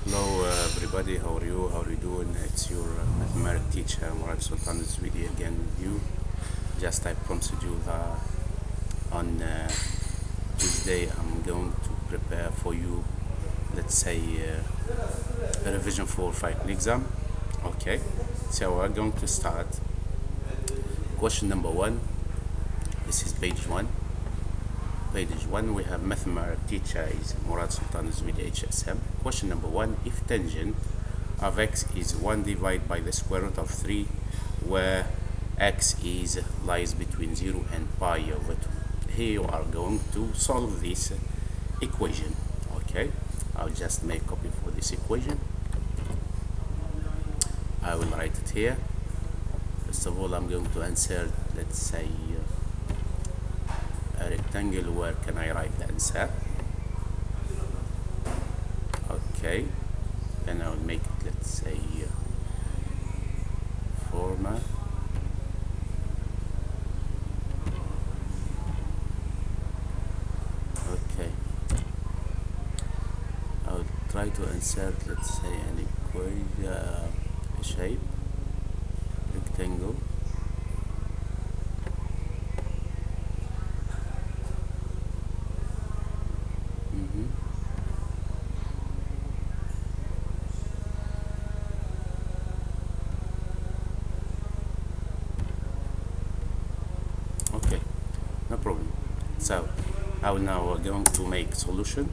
Hello everybody, how are you? How are you doing? It's your mathematics teacher Murad Sultan Zwidi again with you. Just I promised you that on Tuesday I'm going to prepare for you, let's say, a revision for final exam. Okay, so we're going to start. Question number one. This is page one. Page one, we have mathematics teacher is Murad Sultan Zwidi HSM. Question number one: if tangent of x is 1 divided by the square root of 3, where x lies between 0 and pi over 2. Here you are going to solve this equation. Okay, I'll just make a copy for this equation. I will write it here. First of all, I'm going to insert, let's say, a rectangle. Where can I write the answer? Okay, and I'll make it, let's say, format. Okay, I'll try to insert, let's say, an equation, a shape, rectangle. Okay, no problem. So I will now going to make solution.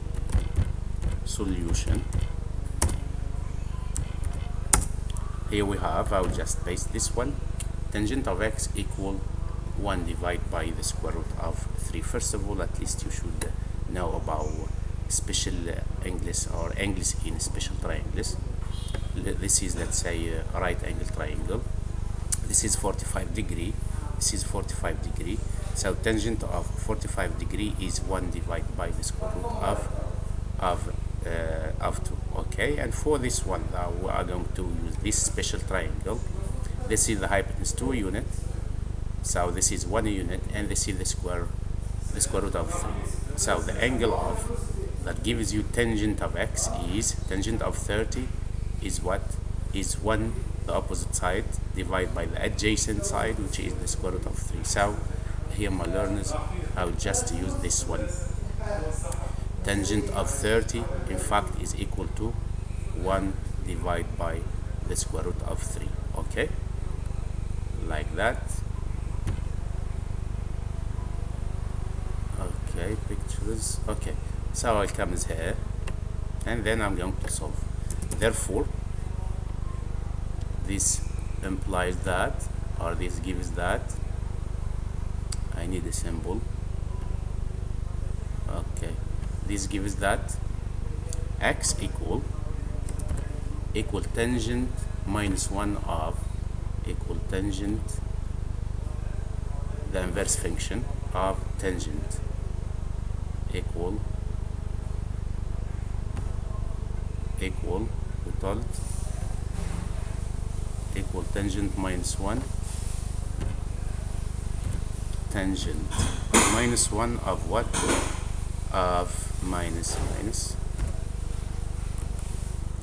Here we have, I will just paste this one. Tangent of x equal 1 divided by the square root of 3. First of all, at least you should know about special English or English in special triangles. This is, let's say, a right angle triangle. This is 45 degree. This is 45 degree. So tangent of 45 degree is 1 divided by the square root of 2. Okay, and for this one we are going to use this special triangle. This is the hypotenuse 2 unit, so this is 1 unit, and this is the square root of 3. So the angle of that gives you tangent of x is tangent of 30 is what is 1, the opposite side, divided by the adjacent side, which is the square root of 3. So here, my learners, I will just use this one. Tangent of 30 in fact is equal to 1 divided by the square root of 3. Okay, like that. Okay, pictures. Okay, so it comes here, and then I'm going to solve. Therefore, this implies that, or this gives that. I need a symbol. Okay, this gives that x equal tangent minus 1 of equal tangent, the inverse function of tangent equal we told equal tangent minus 1 tangent minus 1 of what? Of minus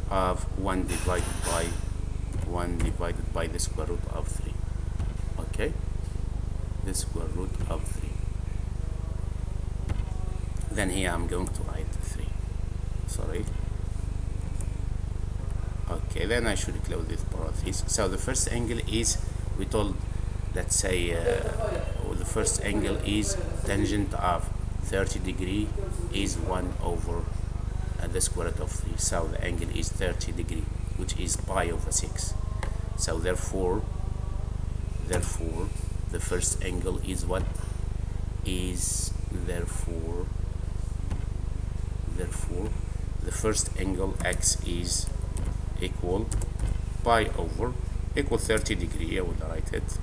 of 1 divided by the square root of 3. Okay, the square root of 3. Then here I'm going to write 3. Sorry. Okay, then I should close this parenthesis. So the first angle is, we told, let's say, the first angle is tangent of 30 degree is 1 over the square root of 3. So the angle is 30 degree, which is pi over 6. So therefore the first angle is what? Is therefore the first angle x is equal pi over equal 30 degree. I will write it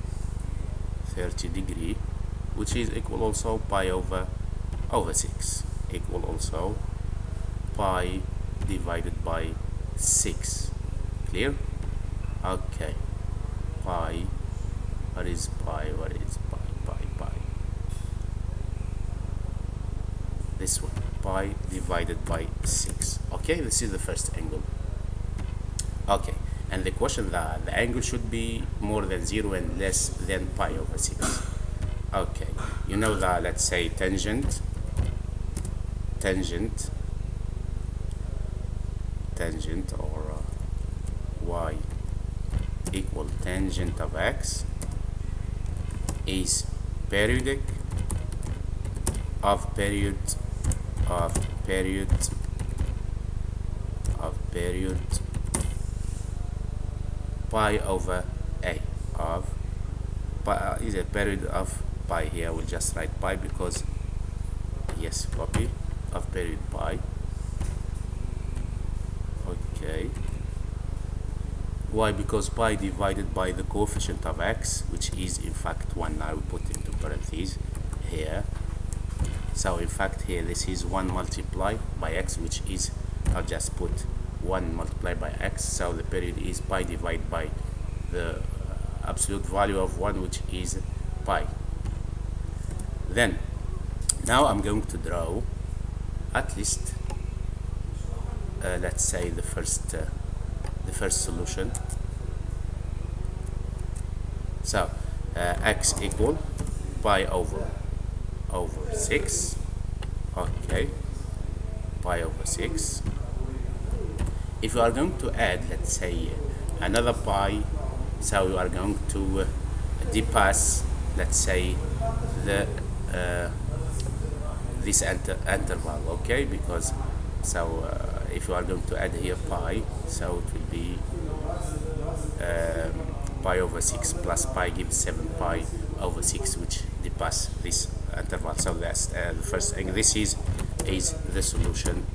30 degree, which is equal also pi over 6, equal also pi divided by 6. Clear? Okay, pi, what is pi? This one, pi divided by 6. Okay, this is the first angle. Okay, and the question that the angle should be more than 0 and less than pi over 6. Okay, you know that, let's say tangent or y equal tangent of x is periodic of period pi over a of pi, is a period of pi. Here we'll just write pi because yes, copy of period pi. Okay, why? Because pi divided by the coefficient of x, which is in fact 1. Now we put into parentheses here. So in fact here this is 1 multiplied by x, which is, I'll just put 1 multiplied by x. So the period is pi divided by the absolute value of 1, which is pi. Then now I'm going to draw at least let's say the first solution. So x equal pi over 6. Okay, pi over 6. If you are going to add, let's say, another pi, so you are going to depass, let's say, the this interval. Okay, because so if you are going to add here pi, so it will be pi over 6 plus pi gives 7 pi over 6, which depass this interval. So that's the first thing. This is the solution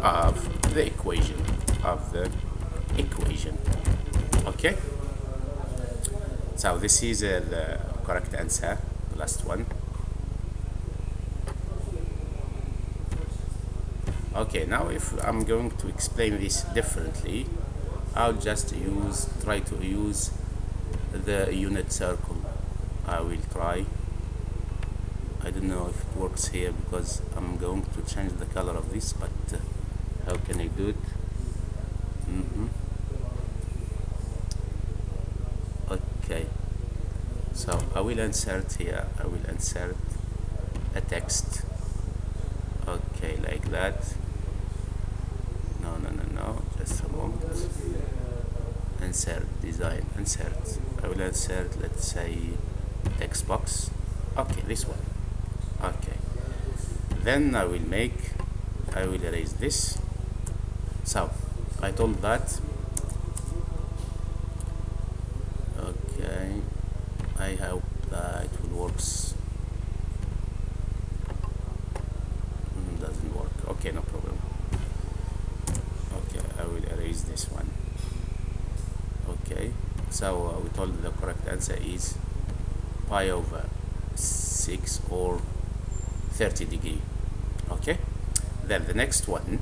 of the equation Okay, so this is the correct answer, the last one. Okay, now if I'm going to explain this differently, I'll just try to use the unit circle. I will try. I don't know if it works here because I'm going to change the color of this, but how can I do it? Okay, so I will insert here, a text. Okay, like that. No, just a moment. Insert, design, insert. I will insert, let's say, text box. Okay, this one. Okay, then I will erase this. So I told that. Okay, I hope that it will work. Doesn't work. Okay, no problem. Okay, I will erase this one. Okay, so we told the correct answer is pi over 6 or 30 degree. Okay, then the next one,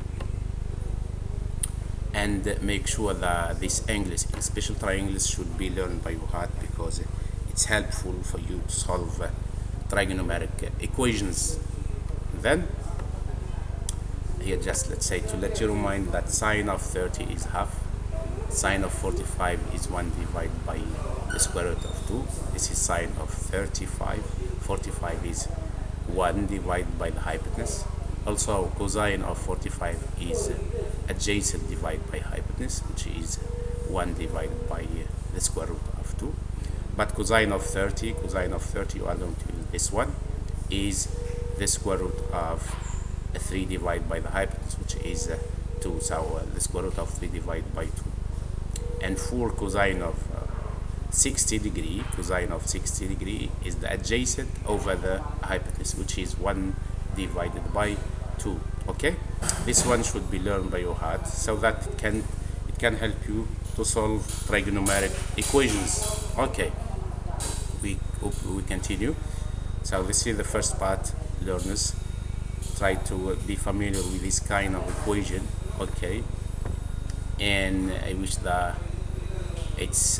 and make sure that this English in special triangles should be learned by your heart, because it's helpful for you to solve trigonometric equations. Then here, just let's say to let you remind that sine of 30 is half, sine of 45 is 1 divided by the square root of 2. This is sine of 35. 45 is 1 divided by the hypotenuse. Also, cosine of 45 is adjacent divided by hypotenuse, which is 1 divided by the square root of 2. But cosine of 30, you are going to use this one, is the square root of 3 divided by the hypotenuse, which is 2. So the square root of 3 divided by 2. And for cosine of 60 degree is the adjacent over the hypotenuse, which is 1 divided by 2. Okay, this one should be learned by your heart, so that it can help you to solve trigonometric equations. Okay, we continue. So this is the first part. Learners, try to be familiar with this kind of equation. Okay, and I wish that it's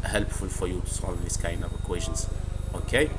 helpful for you to solve this kind of equations. Okay.